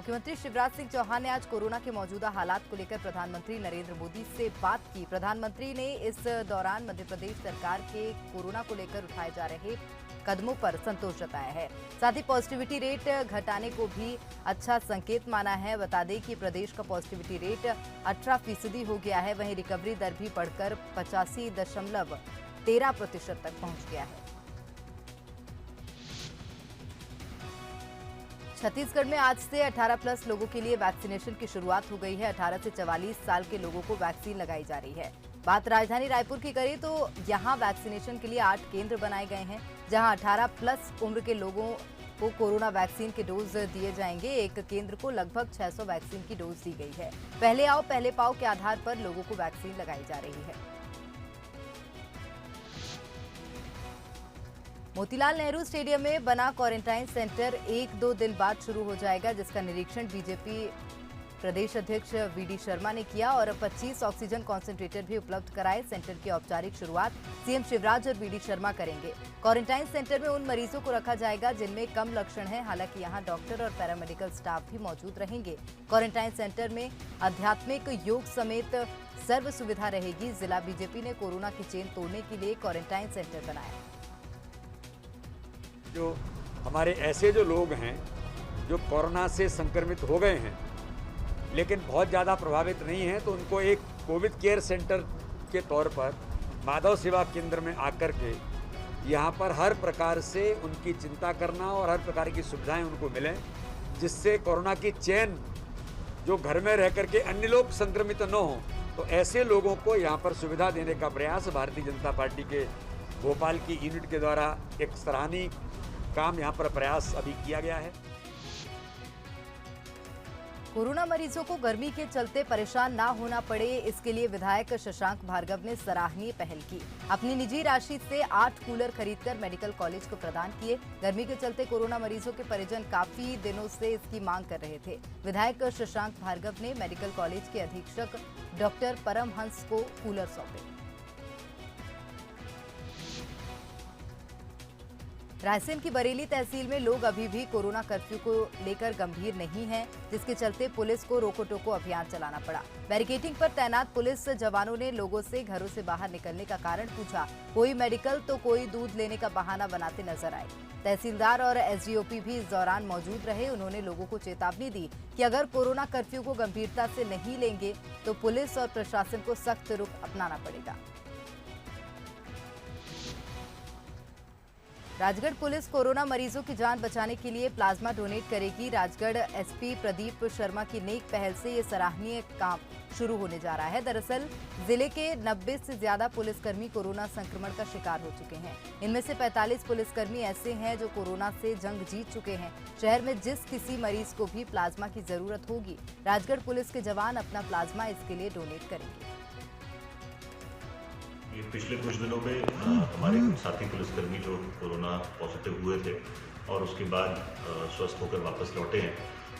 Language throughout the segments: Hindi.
मुख्यमंत्री शिवराज सिंह चौहान ने आज कोरोना के मौजूदा हालात को लेकर प्रधानमंत्री नरेंद्र मोदी से बात की। प्रधानमंत्री ने इस दौरान मध्य प्रदेश सरकार के कोरोना को लेकर उठाए जा रहे कदमों पर संतोष जताया है। साथ ही पॉजिटिविटी रेट घटाने को भी अच्छा संकेत माना है। बता दें कि प्रदेश का पॉजिटिविटी रेट 18% हो गया है। वहीं रिकवरी दर भी बढ़कर 85.13% तक पहुंच गया है। छत्तीसगढ़ में आज से 18+ लोगों के लिए वैक्सीनेशन की शुरुआत हो गई है। 18 से 44 साल के लोगों को वैक्सीन लगाई जा रही है। बात राजधानी रायपुर की करें तो यहां वैक्सीनेशन के लिए 8 केंद्र बनाए गए हैं, जहां 18+ उम्र के लोगों को कोरोना वैक्सीन के डोज दिए जाएंगे। एक केंद्र को लगभग 600 वैक्सीन की डोज दी गई है। पहले आओ पहले पाओ के आधार पर लोगों को वैक्सीन लगाई जा रही है। मोतीलाल नेहरू स्टेडियम में बना क्वारंटाइन सेंटर 1-2 दिन बाद शुरू हो जाएगा, जिसका निरीक्षण बीजेपी प्रदेश अध्यक्ष वीडी शर्मा ने किया और 25 ऑक्सीजन कॉन्सेंट्रेटर भी उपलब्ध कराए। सेंटर की औपचारिक शुरुआत सीएम शिवराज और वीडी शर्मा करेंगे। क्वारंटाइन सेंटर में उन मरीजों को रखा जाएगा जिनमें कम लक्षण हैं। हालांकि यहां डॉक्टर और पैरामेडिकल स्टाफ भी मौजूद रहेंगे। क्वारंटाइन सेंटर में आध्यात्मिक, योग समेत सर्व सुविधा रहेगी। जिला बीजेपी ने कोरोना की चेन तोड़ने के लिए क्वारंटाइन सेंटर बनाया। जो हमारे ऐसे जो लोग हैं जो कोरोना से संक्रमित हो गए हैं लेकिन बहुत ज़्यादा प्रभावित नहीं हैं, तो उनको एक कोविड केयर सेंटर के तौर पर माधव सेवा केंद्र में आकर के यहाँ पर हर प्रकार से उनकी चिंता करना और हर प्रकार की सुविधाएं उनको मिलें, जिससे कोरोना की चेन जो घर में रह करके अन्य लोग संक्रमित न हों, तो ऐसे लोगों को यहाँ पर सुविधा देने का प्रयास भारतीय जनता पार्टी के भोपाल की यूनिट के द्वारा एक सराहनीय काम यहाँ पर प्रयास अभी किया गया है। कोरोना मरीजों को गर्मी के चलते परेशान ना होना पड़े, इसके लिए विधायक शशांक भार्गव ने सराहनीय पहल की। अपनी निजी राशि से 8 कूलर खरीदकर मेडिकल कॉलेज को प्रदान किए। गर्मी के चलते कोरोना मरीजों के परिजन काफी दिनों से इसकी मांग कर रहे थे। विधायक शशांक भार्गव ने मेडिकल कॉलेज के अधीक्षक डॉक्टर परमहंस को कूलर सौंपे। रायसेन की बरेली तहसील में लोग अभी भी कोरोना कर्फ्यू को लेकर गंभीर नहीं हैं, जिसके चलते पुलिस को रोको टोको अभियान चलाना पड़ा। बैरिकेडिंग पर तैनात पुलिस जवानों ने लोगों से घरों से बाहर निकलने का कारण पूछा। कोई मेडिकल तो कोई दूध लेने का बहाना बनाते नजर आए। तहसीलदार और एसडीओपी भी इस दौरान मौजूद रहे। उन्होंने लोगों को चेतावनी दी कि अगर कोरोना कर्फ्यू को गंभीरता से नहीं लेंगे तो पुलिस और प्रशासन को सख्त रुख अपनाना पड़ेगा। राजगढ़ पुलिस कोरोना मरीजों की जान बचाने के लिए प्लाज्मा डोनेट करेगी। राजगढ़ एसपी प्रदीप शर्मा की नेक पहल से ये सराहनीय काम शुरू होने जा रहा है। दरअसल जिले के 90 से ज्यादा पुलिसकर्मी कोरोना संक्रमण का शिकार हो चुके हैं। इनमें से 45 पुलिसकर्मी ऐसे हैं जो कोरोना से जंग जीत चुके हैं। शहर में जिस किसी मरीज को भी प्लाज्मा की जरूरत होगी, राजगढ़ पुलिस के जवान अपना प्लाज्मा इसके लिए डोनेट करेंगे। ये पिछले कुछ दिनों में हमारे कुछ साथी पुलिसकर्मी जो कोरोना पॉजिटिव हुए थे और उसके बाद स्वस्थ होकर वापस लौटे हैं,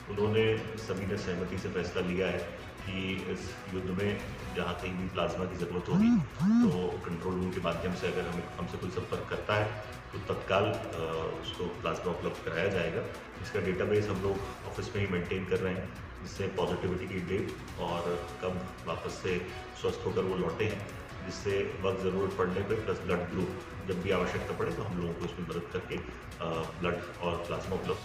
उन्होंने सभी ने सहमति से फैसला लिया है कि इस युद्ध में जहाँ कहीं भी प्लाज्मा की ज़रूरत होगी तो कंट्रोल रूम के माध्यम से अगर हमसे कोई संपर्क करता है तो तत्काल उसको प्लाज्मा उपलब्ध कराया जाएगा। इसका डेटाबेस हम लोग ऑफिस में ही मेंटेन कर रहे हैं, जिससे पॉजिटिविटी की डेट और कब वापस से स्वस्थ होकर वो लौटे हैं, जिससे वक्त ज़रूरत पड़ने पे प्लस ब्लड ग्रुप जब भी आवश्यकता पड़े तो हम लोगों को इसमें मदद करके ब्लड और प्लाज्मा उपलब्ध।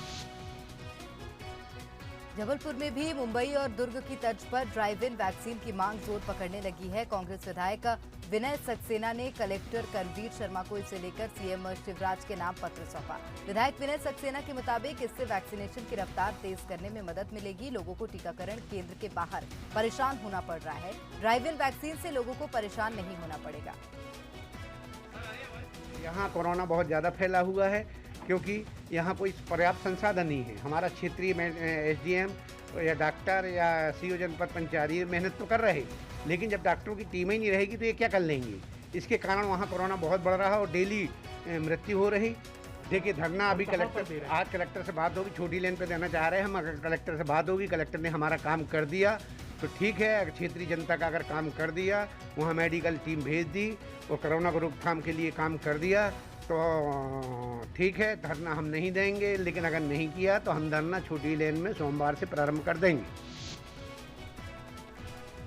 जबलपुर में भी मुंबई और दुर्ग की तर्ज पर ड्राइव इन वैक्सीन की मांग जोर पकड़ने लगी है। कांग्रेस विधायक विनय सक्सेना ने कलेक्टर करवीर शर्मा को इसे लेकर सीएम शिवराज के नाम पत्र सौंपा। विधायक विनय सक्सेना के मुताबिक इससे वैक्सीनेशन की रफ्तार तेज करने में मदद मिलेगी। लोगों को टीकाकरण केंद्र के बाहर परेशान होना पड़ रहा है। ड्राइव इन वैक्सीन से लोगों को परेशान नहीं होना पड़ेगा। यहाँ कोरोना बहुत ज़्यादा फैला हुआ है क्योंकि यहाँ कोई पर्याप्त संसाधन नहीं है। हमारा क्षेत्रीय एसडीएम या डॉक्टर या सीओ जनपद पंचायत मेहनत तो कर रहे, लेकिन जब डॉक्टरों की टीम ही नहीं रहेगी तो ये क्या कर लेंगे। इसके कारण वहाँ कोरोना बहुत बढ़ रहा है और डेली मृत्यु हो रही। देखिए धरना अभी कलेक्टर, आज कलेक्टर से बात होगी, छोटी लेन पे देना चाह रहे हैं हम। अगर कलेक्टर से बात होगी, कलेक्टर ने हमारा काम कर दिया तो ठीक है। अगर क्षेत्रीय जनता का अगर काम कर दिया, वहाँ मेडिकल टीम भेज दी और कोरोना को रोकथाम के लिए काम कर दिया तो ठीक है, धरना हम नहीं देंगे, लेकिन अगर नहीं किया तो हम धरना छोटी लेन में सोमवार से प्रारंभ कर देंगे।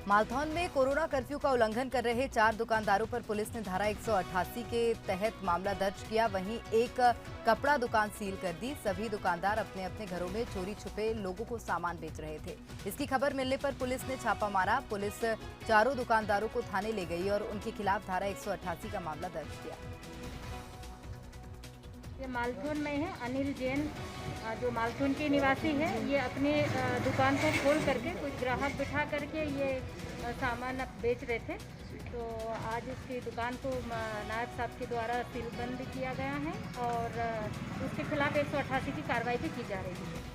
मालथौन में कोरोना कर्फ्यू का उल्लंघन कर रहे 4 दुकानदारों पर पुलिस ने धारा 188 के तहत मामला दर्ज किया। वहीं एक कपड़ा दुकान सील कर दी। सभी दुकानदार अपने अपने घरों में चोरी छुपे लोगों को सामान बेच रहे थे। इसकी खबर मिलने पर पुलिस ने छापा मारा। पुलिस चारों दुकानदारों को थाने ले गई और उनके खिलाफ धारा 188 का मामला दर्ज किया। ये मालथौन में है अनिल जैन, जो मालथौन के निवासी है। ये अपने दुकान को खोल करके कुछ ग्राहक बिठा करके ये सामान बेच रहे थे। तो आज इसकी दुकान को नायब साहब के द्वारा सीलबंद किया गया है और उसके खिलाफ 188 की कार्रवाई भी की जा रही है।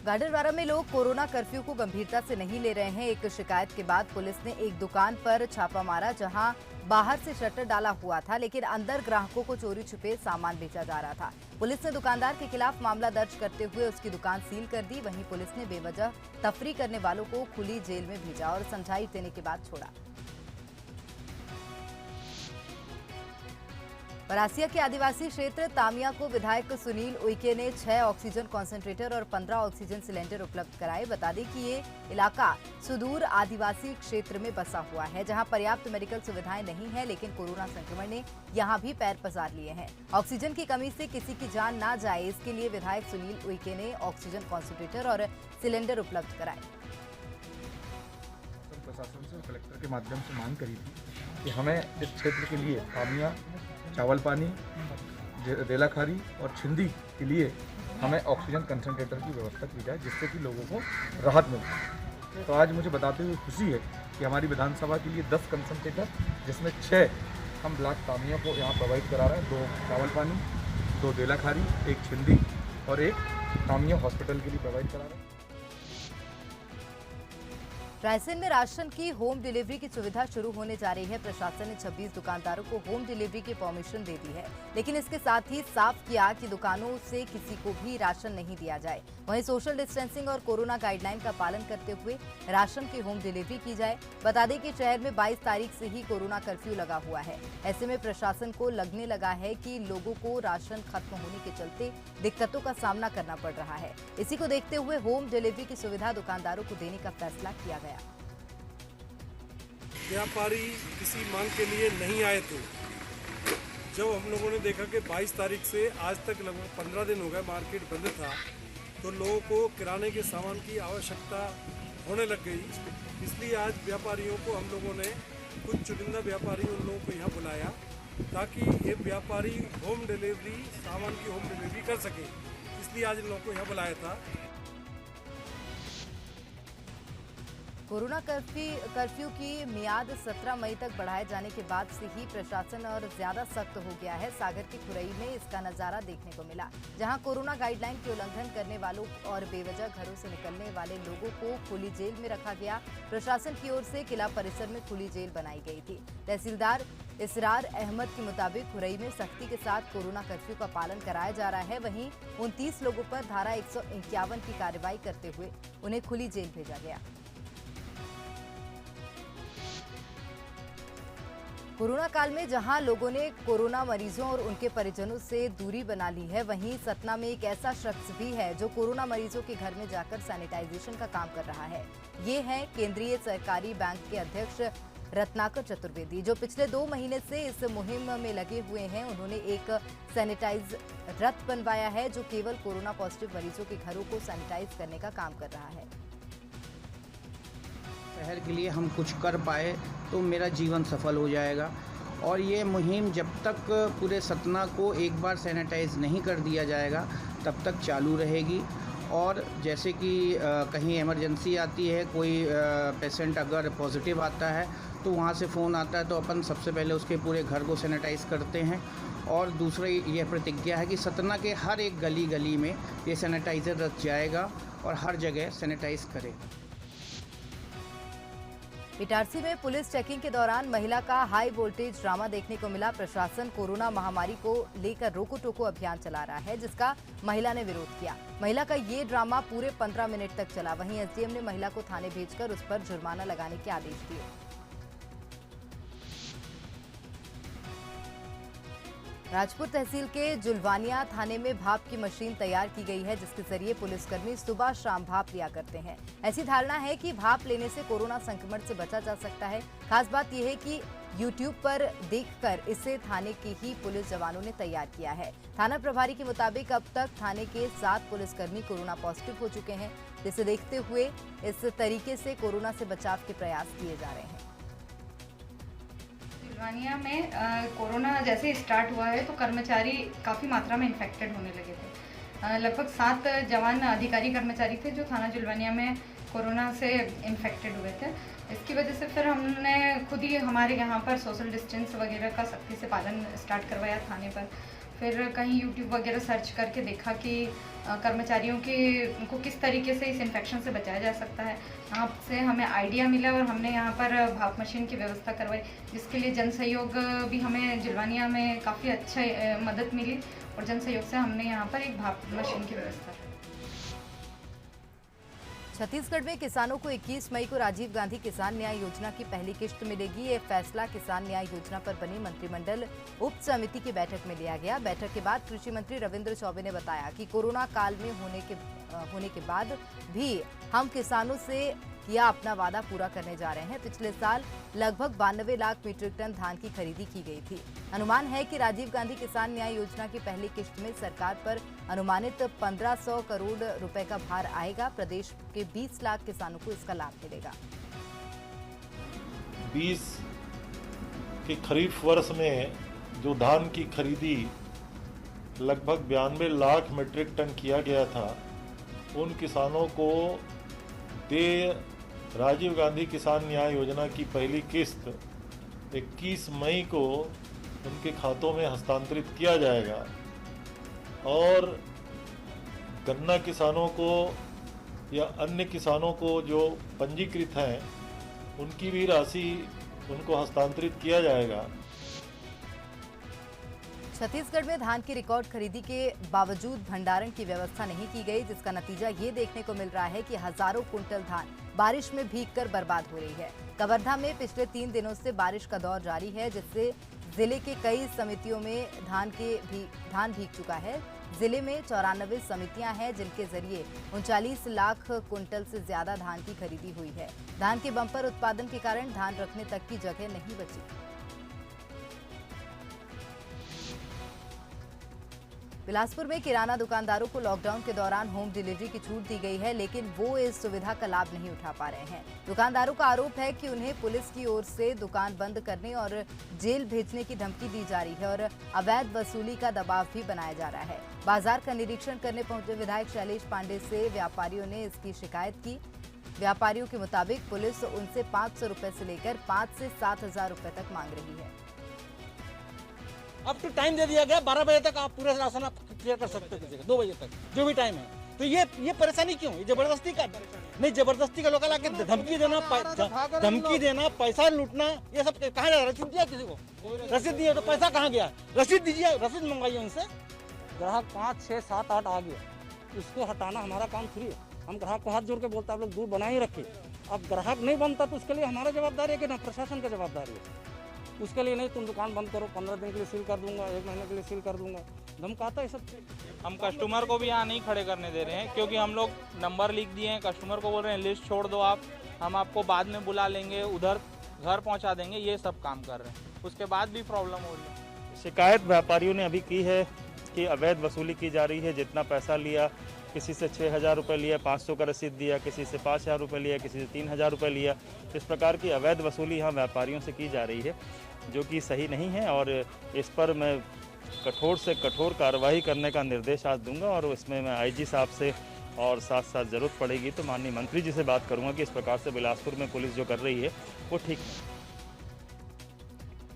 गाडरवारा में लोग कोरोना कर्फ्यू को गंभीरता से नहीं ले रहे हैं। एक शिकायत के बाद पुलिस ने एक दुकान पर छापा मारा, जहां बाहर से शटर डाला हुआ था, लेकिन अंदर ग्राहकों को चोरी छुपे सामान बेचा जा रहा था। पुलिस ने दुकानदार के खिलाफ मामला दर्ज करते हुए उसकी दुकान सील कर दी। वहीं पुलिस ने बेवजह तफरी करने वालों को खुली जेल में भेजा और समझाइश देने के बाद छोड़ा। परासिया के आदिवासी क्षेत्र तामिया को विधायक सुनील उइके ने 6 ऑक्सीजन कॉन्सेंट्रेटर और 15 ऑक्सीजन सिलेंडर उपलब्ध कराए। बता दें कि ये इलाका सुदूर आदिवासी क्षेत्र में बसा हुआ है, जहां पर्याप्त मेडिकल सुविधाएं नहीं है, लेकिन कोरोना संक्रमण ने यहां भी पैर पसार लिए हैं। ऑक्सीजन की कमी से किसी की जान ना जाए, इसके लिए विधायक सुनील उइके ने ऑक्सीजन कॉन्सेंट्रेटर और सिलेंडर उपलब्ध कराए। प्रशासन से कलेक्टर के माध्यम से मांग करी थी कि हमें इस क्षेत्र के लिए तामिया, चावल पानी, देलाखारी और छिंदी के लिए हमें ऑक्सीजन कंसंट्रेटर की व्यवस्था की जाए, जिससे कि लोगों को राहत मिले। तो आज मुझे बताते हुए खुशी है कि हमारी विधानसभा के लिए 10 कंसंट्रेटर, जिसमें 6 हम ब्लॉक तामिया को यहाँ प्रोवाइड करा रहे हैं, 2 चावल पानी, 2 देलाखारी, 1 छिंदी और 1 तामिया हॉस्पिटल के लिए प्रोवाइड करा रहे हैं। रायसेन में राशन की होम डिलीवरी की सुविधा शुरू होने जा रही है। प्रशासन ने 26 दुकानदारों को होम डिलीवरी की परमिशन दे दी है, लेकिन इसके साथ ही साफ किया कि दुकानों से किसी को भी राशन नहीं दिया जाए। वहीं सोशल डिस्टेंसिंग और कोरोना गाइडलाइन का पालन करते हुए राशन की होम डिलीवरी की जाए। बता दें कि शहर में 22 तारीख से ही कोरोना कर्फ्यू लगा हुआ है। ऐसे में प्रशासन को लगने लगा है कि लोगों को राशन खत्म होने के चलते दिक्कतों का सामना करना पड़ रहा है। इसी को देखते हुए होम डिलीवरी की सुविधा दुकानदारों को देने का फैसला किया गया। व्यापारी किसी मांग के लिए नहीं आए थे। जब हम लोगों ने देखा कि 22 तारीख से आज तक लगभग 15 दिन हो गए मार्केट बंद था, तो लोगों को किराने के सामान की आवश्यकता होने लग गई। इसलिए आज व्यापारियों को हम लोगों ने, कुछ चुनिंदा व्यापारी उन लोगों को यहाँ बुलाया, ताकि ये व्यापारी होम डिलीवरी, सामान की होम डिलीवरी कर सके। इसलिए आज इन लोगों को यहाँ बुलाया था। कोरोना कर्फ्यू की मियाद 17 मई तक बढ़ाए जाने के बाद से ही प्रशासन और ज्यादा सख्त हो गया है। सागर की खुरई में इसका नजारा देखने को मिला, जहां कोरोना गाइडलाइन के उल्लंघन करने वालों और बेवजह घरों से निकलने वाले लोगों को खुली जेल में रखा गया। प्रशासन की ओर से किला परिसर में खुली जेल बनाई गई थी। तहसीलदार इसरार अहमद के मुताबिक खुरई में सख्ती के साथ कोरोना कर्फ्यू का पालन कराया जा रहा है। वहीं 29 लोगों पर धारा 151 की कार्रवाई करते हुए उन्हें खुली जेल भेजा गया। कोरोना काल में जहां लोगों ने कोरोना मरीजों और उनके परिजनों से दूरी बना ली है, वहीं सतना में एक ऐसा शख्स भी है जो कोरोना मरीजों के घर में जाकर सैनिटाइजेशन का काम कर रहा है। ये है केंद्रीय सहकारी बैंक के अध्यक्ष रत्नाकर चतुर्वेदी, जो पिछले 2 महीने से इस मुहिम में लगे हुए हैं। उन्होंने एक सैनिटाइज रथ बनवाया है, जो केवल कोरोना पॉजिटिव मरीजों के घरों को सैनिटाइज करने का काम कर रहा है। शहर के लिए हम कुछ कर पाए तो मेरा जीवन सफल हो जाएगा। और ये मुहिम जब तक पूरे सतना को एक बार सैनिटाइज नहीं कर दिया जाएगा तब तक चालू रहेगी। और जैसे कि कहीं इमरजेंसी आती है, कोई पेशेंट अगर पॉजिटिव आता है तो वहाँ से फ़ोन आता है, तो अपन सबसे पहले उसके पूरे घर को सैनिटाइज करते हैं। और दूसरी यह प्रतिज्ञा है कि सतना के हर एक गली गली में ये सैनिटाइज़र रख जाएगा और हर जगह सैनिटाइज करेगा। इटारसी में पुलिस चेकिंग के दौरान महिला का हाई वोल्टेज ड्रामा देखने को मिला। प्रशासन कोरोना महामारी को लेकर रोको टोको अभियान चला रहा है, जिसका महिला ने विरोध किया। महिला का ये ड्रामा पूरे 15 मिनट तक चला। वहीं एसडीएम ने महिला को थाने भेजकर उस पर जुर्माना लगाने के आदेश दिए। राजपुर तहसील के जुलवानिया थाने में भाप की मशीन तैयार की गई है, जिसके जरिए पुलिसकर्मी सुबह शाम भाप लिया करते हैं। ऐसी धारणा है कि भाप लेने से कोरोना संक्रमण से बचा जा सकता है। खास बात यह है कि YouTube पर देखकर इसे थाने के ही पुलिस जवानों ने तैयार किया है। थाना प्रभारी के मुताबिक अब तक थाने के 7 पुलिसकर्मी कोरोना पॉजिटिव हो चुके हैं, जिसे देखते हुए इस तरीके से कोरोना से बचाव के प्रयास किए जा रहे हैं। जुलवानिया में कोरोना जैसे स्टार्ट हुआ है तो कर्मचारी काफ़ी मात्रा में इन्फेक्टेड होने लगे थे। लगभग 7 जवान अधिकारी कर्मचारी थे जो थाना जुलवानिया में कोरोना से इन्फेक्टेड हुए थे। इसकी वजह से फिर हमने खुद ही हमारे यहाँ पर सोशल डिस्टेंस वगैरह का सख्ती से पालन स्टार्ट करवाया थाने पर। फिर कहीं YouTube वगैरह सर्च करके देखा कि कर्मचारियों को किस तरीके से इस इन्फेक्शन से बचाया जा सकता है। यहाँ से हमें आइडिया मिला और हमने यहाँ पर भाप मशीन की व्यवस्था करवाई, जिसके लिए जन सहयोग भी हमें जुलवानिया में काफ़ी अच्छा मदद मिली और जन सहयोग से हमने यहाँ पर एक भाप मशीन की व्यवस्था की। छत्तीसगढ़ में किसानों को 21 मई को राजीव गांधी किसान न्याय योजना की पहली किश्त मिलेगी। ये फैसला किसान न्याय योजना पर बनी मंत्रिमंडल उप समिति की बैठक में लिया गया। बैठक के बाद कृषि मंत्री रविंद्र चौबे ने बताया कि कोरोना काल में होने के बाद भी हम किसानों से किया अपना वादा पूरा करने जा रहे हैं। पिछले साल लगभग 92 लाख मीट्रिक टन धान की खरीदी की गई थी। अनुमान है कि राजीव गांधी किसान न्याय योजना की पहली किश्त में सरकार पर अनुमानित 1500 करोड़ रुपए का भार आएगा। प्रदेश के 20 लाख किसानों को इसका लाभ मिलेगा। 20 के खरीफ वर्ष में जो धान की खरीदी लगभग 92 लाख मीट्रिक टन किया गया था, उन किसानों को राजीव गांधी किसान न्याय योजना की पहली किस्त 21 मई को उनके खातों में हस्तांतरित किया जाएगा और गन्ना किसानों को या अन्य किसानों को जो पंजीकृत हैं उनकी भी राशि उनको हस्तांतरित किया जाएगा। छत्तीसगढ़ में धान की रिकॉर्ड खरीदी के बावजूद भंडारण की व्यवस्था नहीं की गई, जिसका नतीजा ये देखने को मिल रहा है कि हजारों कुंटल धान बारिश में भीगकर बर्बाद हो रही है। कवर्धा में पिछले 3 दिनों से बारिश का दौर जारी है, जिससे जिले के कई समितियों में धान भीग चुका है। जिले में 94 समितियां हैं, जिनके जरिए 39 लाख कुंटल से ज्यादा धान की खरीदी हुई है। धान के बम्पर उत्पादन के कारण धान रखने तक की जगह नहीं बची। बिलासपुर में किराना दुकानदारों को लॉकडाउन के दौरान होम डिलीवरी की छूट दी गई है, लेकिन वो इस सुविधा का लाभ नहीं उठा पा रहे हैं। दुकानदारों का आरोप है कि उन्हें पुलिस की ओर से दुकान बंद करने और जेल भेजने की धमकी दी जा रही है और अवैध वसूली का दबाव भी बनाया जा रहा है। बाजार का निरीक्षण करने पहुंचे विधायक शैलेश पांडे से व्यापारियों ने इसकी शिकायत की। व्यापारियों के मुताबिक पुलिस उनसे 500 रुपए से लेकर 5 से 7 हजार रुपए तक मांग रही है। अब तो टाइम दे दिया गया, 12 बजे तक आप पूरा राशन आप क्लियर कर सकते हो, 2 बजे तक जो भी टाइम है। तो ये परेशानी क्यों? ये जबरदस्ती का नहीं, जबरदस्ती का लोग आके धमकी देना, पैसा लूटना, ये सब कहाँ जा? रसीद दिया किसी को? रसीद दिया तो पैसा कहाँ गया? रसीद दीजिए, रसीद मंगवाइए उनसे। ग्राहक 5, 6, 7, 8 आ गया, इसको हटाना हमारा काम थोड़ी है। हम ग्राहक को हाथ जोड़ के बोलते हैं आप लोग दूर बना ही रखे। अब ग्राहक नहीं बनता तो उसके लिए हमारा जवाबदारी है कि ना प्रशासन का जवाबदारी है। उसके लिए नहीं, तुम दुकान बंद करो, 15 दिन के लिए सील कर दूंगा, 1 महीने के लिए सील कर दूंगा, धमकाता है सब। हम कस्टमर को भी यहाँ नहीं खड़े करने दे रहे हैं, क्योंकि हम लोग नंबर लिख दिए हैं। कस्टमर को बोल रहे हैं लिस्ट छोड़ दो आप, हम आपको बाद में बुला लेंगे, उधर घर पहुँचा देंगे, ये सब काम कर रहे हैं। उसके बाद भी प्रॉब्लम हो रही है। शिकायत व्यापारियों ने अभी की है कि अवैध वसूली की जा रही है। जितना पैसा लिया, किसी से 6,000 रुपये लिया, 500 का रसीद दिया, किसी से 5,000 रुपये लिया, किसी से 3,000 रुपये लिया। इस प्रकार की अवैध वसूली यहाँ व्यापारियों से की जा रही है, जो कि सही नहीं है और इस पर मैं कठोर से कठोर कार्रवाई करने का निर्देश आज दूंगा और इसमें मैं आईजी साहब से और साथ साथ ज़रूरत पड़ेगी तो माननीय मंत्री जी से बात करूंगा कि इस प्रकार से बिलासपुर में पुलिस जो कर रही है वो ठीक है।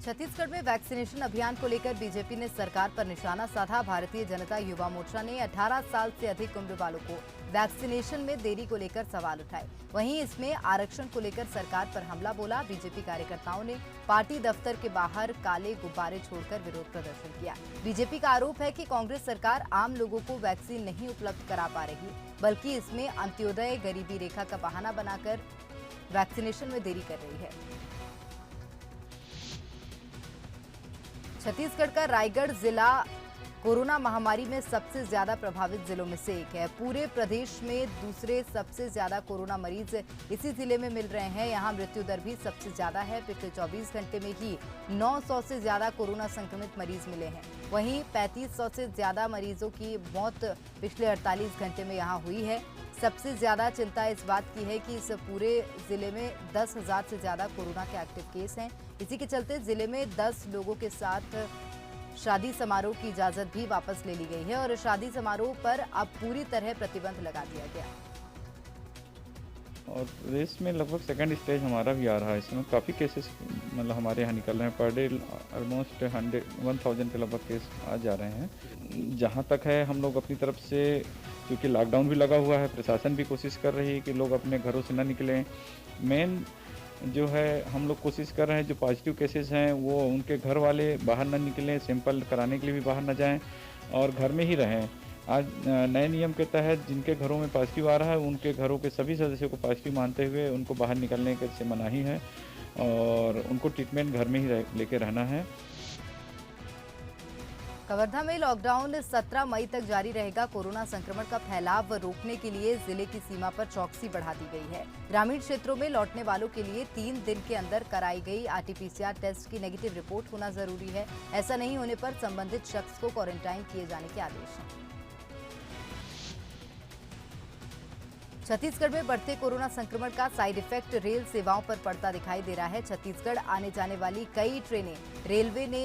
छत्तीसगढ़ में वैक्सीनेशन अभियान को लेकर बीजेपी ने सरकार पर निशाना साधा। भारतीय जनता युवा मोर्चा ने 18 साल से अधिक उम्र वालों को वैक्सीनेशन में देरी को लेकर सवाल उठाए। वहीं इसमें आरक्षण को लेकर सरकार पर हमला बोला। बीजेपी कार्यकर्ताओं ने पार्टी दफ्तर के बाहर काले गुब्बारे छोड़कर विरोध प्रदर्शन किया। बीजेपी का आरोप है कि कांग्रेस सरकार आम लोगों को वैक्सीन नहीं उपलब्ध करा पा रही, बल्कि इसमें अंत्योदय गरीबी रेखा का बहाना बनाकर वैक्सीनेशन में देरी कर रही है। छत्तीसगढ़ का रायगढ़ जिला कोरोना महामारी में सबसे ज्यादा प्रभावित जिलों में से एक है। पूरे प्रदेश में दूसरे सबसे ज्यादा कोरोना मरीज इसी जिले में मिल रहे हैं। यहां मृत्यु दर भी सबसे ज्यादा है। पिछले 24 घंटे में ही 900 से ज्यादा कोरोना संक्रमित मरीज मिले हैं। वहीं 3500 से ज्यादा मरीजों की मौत पिछले 48 घंटे में यहां हुई है। सबसे ज्यादा चिंता इस बात की है कि इस पूरे जिले में 10,000 से ज्यादा कोरोना के एक्टिव केस हैं। इसी के चलते जिले में 10 लोगों के साथ शादी समारोह की इजाजत भी वापस ले ली गई है और शादी समारोह पर अब पूरी तरह प्रतिबंध लगा दिया गया। और प्रदेश में लगभग सेकंड स्टेज हमारा भी आ रहा है। इसमें काफ़ी केसेस मतलब हमारे यहाँ निकल रहे हैं। पर डे ऑलमोस्ट 1000 के लगभग केस आ जा रहे हैं। जहाँ तक है हम लोग अपनी तरफ से, क्योंकि लॉकडाउन भी लगा हुआ है, प्रशासन भी कोशिश कर रही है कि लोग अपने घरों से न निकलें। मेन जो है हम लोग कोशिश कर रहे हैं जो पॉजिटिव केसेस हैं वो उनके घर वाले बाहर न निकलें, सैंपल कराने के लिए भी बाहर न जाएं और घर में ही रहें। आज नए नियम के तहत जिनके घरों में पॉजिटिव आ रहा है उनके घरों के सभी सदस्यों को पॉजिटिव मानते हुए उनको बाहर निकलने से मनाही है और उनको ट्रीटमेंट घर में ही लेके रहना है। कवर्धा में लॉकडाउन 17 मई तक जारी रहेगा। कोरोना संक्रमण का फैलाव रोकने के लिए जिले की सीमा पर चौकसी बढ़ा दी गई है। ग्रामीण क्षेत्रों में लौटने वालों के लिए 3 दिन के अंदर कराई गई RT-PCR टेस्ट की नेगेटिव रिपोर्ट होना जरूरी है। ऐसा नहीं होने पर संबंधित शख्स को क्वारंटाइन किए जाने के आदेश हैं। छत्तीसगढ़ में बढ़ते कोरोना संक्रमण का साइड इफेक्ट रेल सेवाओं पर पड़ता दिखाई दे रहा है। छत्तीसगढ़ आने जाने वाली कई ट्रेनें रेलवे ने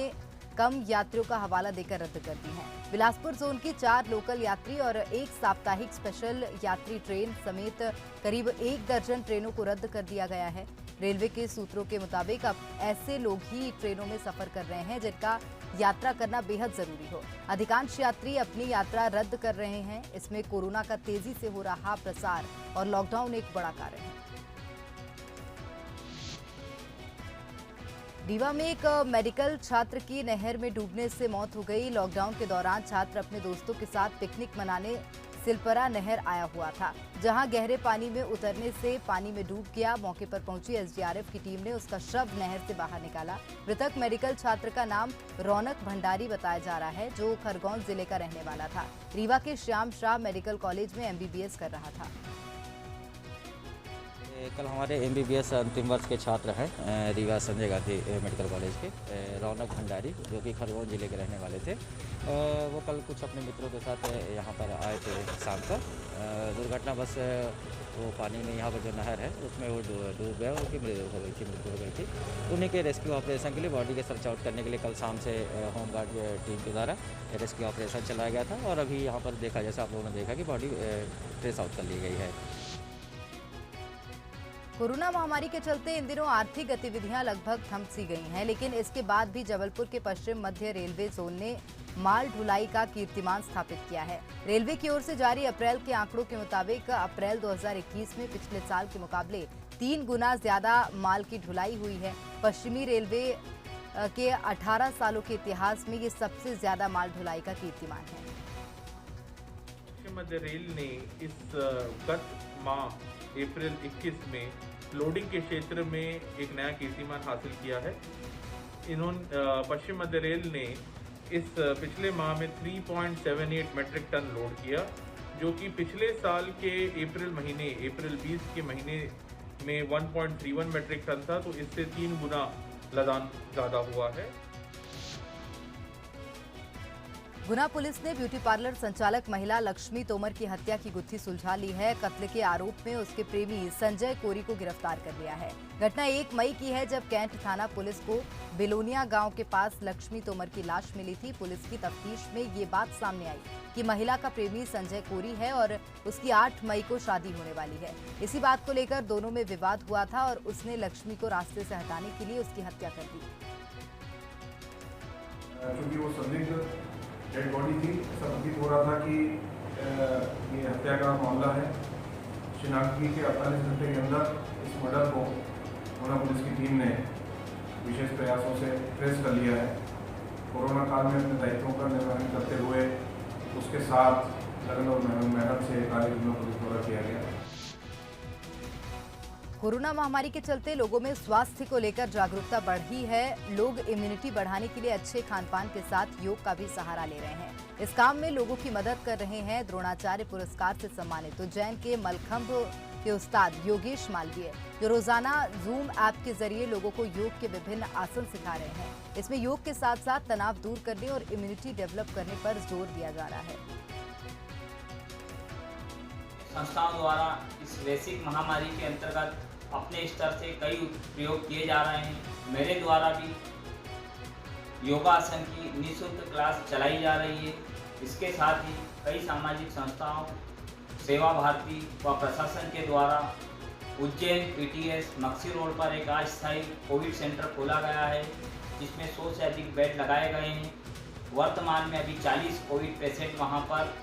कम यात्रियों का हवाला देकर रद्द कर दी हैं। बिलासपुर जोन की 4 लोकल यात्री और 1 साप्ताहिक स्पेशल यात्री ट्रेन समेत करीब 1 दर्जन ट्रेनों को रद्द कर दिया गया है। रेलवे के सूत्रों के मुताबिक अब ऐसे लोग ही ट्रेनों में सफर कर रहे हैं जिनका यात्रा करना बेहद जरूरी हो। अधिकांश यात्री अपनी यात्रा रद्द कर रहे हैं। इसमें कोरोना का तेजी से हो रहा प्रसार और लॉकडाउन एक बड़ा कारण है। रीवा में एक मेडिकल छात्र की नहर में डूबने से मौत हो गई। लॉकडाउन के दौरान छात्र अपने दोस्तों के साथ पिकनिक मनाने सिलपरा नहर आया हुआ था, जहां गहरे पानी में उतरने से पानी में डूब गया। मौके पर पहुंची SDRF की टीम ने उसका शव नहर से बाहर निकाला। मृतक मेडिकल छात्र का नाम रौनक भंडारी बताया जा रहा है, जो खरगोन जिले का रहने वाला था। रीवा के श्याम शाह मेडिकल कॉलेज में MBBS कर रहा था। कल हमारे MBBS अंतिम वर्ष के छात्र हैं रीवा संजय गांधी मेडिकल कॉलेज के रौनक भंडारी, जो कि खरगोन जिले के रहने वाले थे। वो कल कुछ अपने मित्रों के साथ यहाँ पर आए थे शाम को। दुर्घटना बस वो पानी में यहाँ पर जो नहर है उसमें वो डूब गया, उनकी मृत्यु हो गई थी। उन्हीं के रेस्क्यू ऑपरेशन के लिए बॉडी के सर्च आउट करने के लिए कल शाम से होमगार्ड टीम के द्वारा रेस्क्यू ऑपरेशन चलाया गया था और अभी यहाँ पर देखा, जैसा आप लोगों ने देखा, कि बॉडी ट्रेस आउट कर ली गई है। कोरोना महामारी के चलते इन दिनों आर्थिक गतिविधियां लगभग थम सी गई हैं, लेकिन इसके बाद भी जबलपुर के पश्चिम मध्य रेलवे जोन ने माल ढुलाई का कीर्तिमान स्थापित किया है। रेलवे की ओर से जारी अप्रैल के आंकड़ों के मुताबिक अप्रैल 2021 में पिछले साल के मुकाबले 3 गुना ज्यादा माल की ढुलाई हुई है। पश्चिमी रेलवे के 18 सालों के इतिहास में ये सबसे ज्यादा माल ढुलाई का कीर्तिमान है। पश्चिम मध्य रेल ने इस गत माह अप्रैल 21 में लोडिंग के क्षेत्र में एक नया कीर्तिमान हासिल किया है। पश्चिम मध्य रेल ने इस पिछले माह में 3.78 मीट्रिक टन लोड किया, जो कि पिछले साल के अप्रैल 20 के महीने में 1.31 मीट्रिक टन था, तो इससे 3 गुना लदान ज़्यादा हुआ है। गुना पुलिस ने ब्यूटी पार्लर संचालक महिला लक्ष्मी तोमर की हत्या की गुत्थी सुलझा ली है। कत्ल के आरोप में उसके प्रेमी संजय कोरी को गिरफ्तार कर लिया है। घटना 1 मई की है, जब कैंट थाना पुलिस को बिलोनिया गांव के पास लक्ष्मी तोमर की लाश मिली थी। पुलिस की तफ्तीश में ये बात सामने आई कि महिला का प्रेमी संजय कोरी है और उसकी 8 मई को शादी होने वाली है। इसी बात को लेकर दोनों में विवाद हुआ था और उसने लक्ष्मी को रास्ते से हटाने के लिए उसकी हत्या कर दी। क्योंकि वो संदिग्ध डेड बॉडी थी, ऐसा प्रतीत हो रहा था कि ये हत्या का मामला है। शिनाख्ती के 48 घंटे के अंदर इस मर्डर को गुना पुलिस की टीम ने विशेष प्रयासों से ट्रेस कर लिया है। कोरोना काल में अपने दायित्वों का निर्वहन करते हुए उसके साथ लगन और मेहनत से कार्य गुना पुलिस द्वारा किया गया। कोरोना महामारी के चलते लोगों में स्वास्थ्य को लेकर जागरूकता बढ़ी है। लोग इम्यूनिटी बढ़ाने के लिए अच्छे खान-पान के साथ योग का भी सहारा ले रहे हैं। इस काम में लोगों की मदद कर रहे हैं द्रोणाचार्य पुरस्कार से सम्मानित उज्जैन के मलखंभ के उस्ताद योगेश मालवीय, जो रोजाना जूम ऐप के जरिए लोगों को योग के विभिन्न आसन सिखा रहे हैं। इसमें योग के साथ साथ तनाव दूर करने और इम्यूनिटी डेवलप करने पर जोर दिया जा रहा है। संस्थाओं द्वारा इस वैश्विक महामारी के अंतर्गत अपने स्तर से कई प्रयोग किए जा रहे हैं। मेरे द्वारा भी योगासन की निःशुल्क क्लास चलाई जा रही है। इसके साथ ही कई सामाजिक संस्थाओं, सेवा भारती व प्रशासन के द्वारा उज्जैन पीटीएस मक्सी रोड पर एक अस्थायी कोविड सेंटर खोला गया है, जिसमें 100 से अधिक बेड लगाए गए हैं। वर्तमान में अभी 40 कोविड पेशेंट वहां पर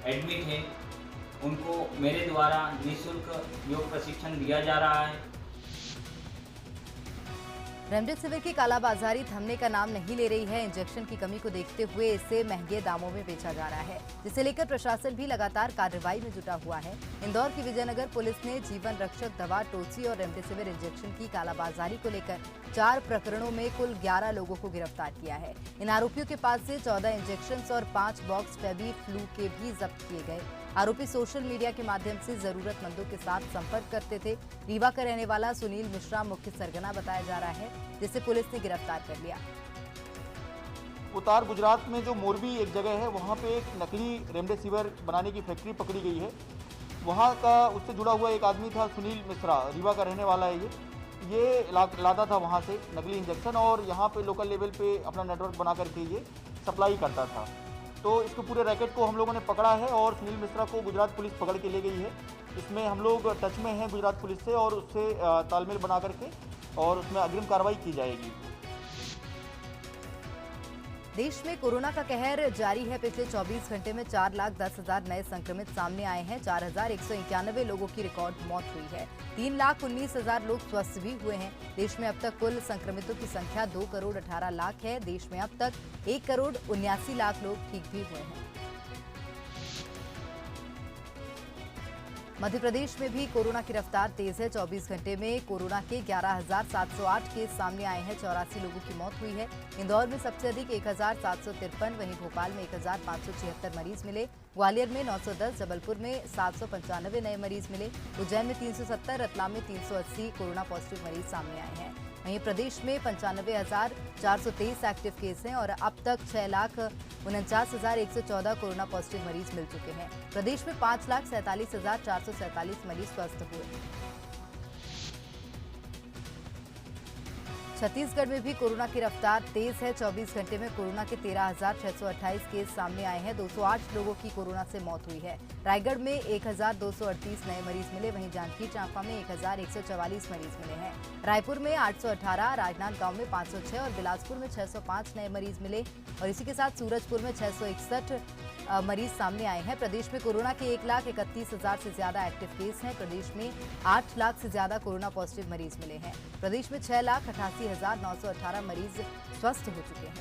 एडमिट हैं। उनको मेरे द्वारा निःशुल्क योग प्रशिक्षण दिया जा रहा है। रेमडेसिविर की कालाबाजारी थमने का नाम नहीं ले रही है। इंजेक्शन की कमी को देखते हुए इसे महंगे दामों में बेचा जा रहा है, जिसे लेकर प्रशासन भी लगातार कार्रवाई में जुटा हुआ है। इंदौर की विजयनगर पुलिस ने जीवन रक्षक दवा टोसी और रेमडेसिविर इंजेक्शन की कालाबाजारी को लेकर 4 प्रकरणों में कुल 11 लोगों को गिरफ्तार किया है। इन आरोपियों के पास से 14 इंजेक्शन और 5 बॉक्स फेबी फ्लू के भी जब्त किए गए। आरोपी सोशल मीडिया के माध्यम से जरूरतमंदों के साथ संपर्क करते थे। रीवा का रहने वाला सुनील मिश्रा मुख्य सरगना बताया जा रहा है, जिसे पुलिस ने गिरफ्तार कर लिया। उत्तर गुजरात में जो मोरबी एक जगह है, वहाँ पे एक नकली रेमडेसिविर बनाने की फैक्ट्री पकड़ी गई है। वहाँ का उससे जुड़ा हुआ एक आदमी था सुनील मिश्रा, रीवा का रहने वाला है। ये लाता था वहाँ से नकली इंजेक्शन और यहाँ पे लोकल लेवल पे अपना नेटवर्क बना करके ये सप्लाई करता था। तो इसको पूरे रैकेट को हम लोगों ने पकड़ा है और सुनील मिश्रा को गुजरात पुलिस पकड़ के ले गई है। इसमें हम लोग टच में हैं गुजरात पुलिस से और उससे तालमेल बना करके और उसमें अग्रिम कार्रवाई की जाएगी। देश में कोरोना का कहर जारी है। पिछले 24 घंटे में 4,10,000 नए संक्रमित सामने आए हैं। 4,191 लोगों की रिकॉर्ड मौत हुई है। 3,19,000 लोग स्वस्थ भी हुए हैं। देश में अब तक कुल संक्रमितों की संख्या 2,18,00,000 है। देश में अब तक 1,79,00,000 लोग ठीक भी हुए हैं। मध्य प्रदेश में भी कोरोना की रफ्तार तेज है। 24 घंटे में कोरोना के 11,708 केस सामने आए हैं। 84 लोगों की मौत हुई है। इंदौर में सबसे अधिक 1,753, वहीं भोपाल में 1,576 मरीज मिले। ग्वालियर में 910, जबलपुर में 795 नए मरीज मिले। उज्जैन में 370, रतलाम में 380 कोरोना पॉजिटिव मरीज सामने आए हैं। वहीं प्रदेश में 95,423 एक्टिव केस हैं और अब तक 6,49,114 कोरोना पॉजिटिव मरीज मिल चुके हैं। प्रदेश में 5,47,447 मरीज स्वस्थ हुए। छत्तीसगढ़ में भी कोरोना की रफ्तार तेज है। 24 घंटे में कोरोना के 13,628 केस सामने आए हैं। 208 लोगों की कोरोना से मौत हुई है। रायगढ़ में 1,238 नए मरीज मिले। वहीं जांजगीर चांपा में 1,144 मरीज मिले हैं। रायपुर में 818, राजनांदगांव में 506 और बिलासपुर में 605 नए मरीज मिले। और इसी के साथ सूरजपुर में 661 मरीज सामने आए हैं। प्रदेश में कोरोना के 1,31,000 से ज्यादा एक्टिव केस हैं। प्रदेश में 8 लाख से ज्यादा कोरोना पॉजिटिव मरीज मिले हैं। प्रदेश में 6,88,918 मरीज स्वस्थ हो चुके हैं।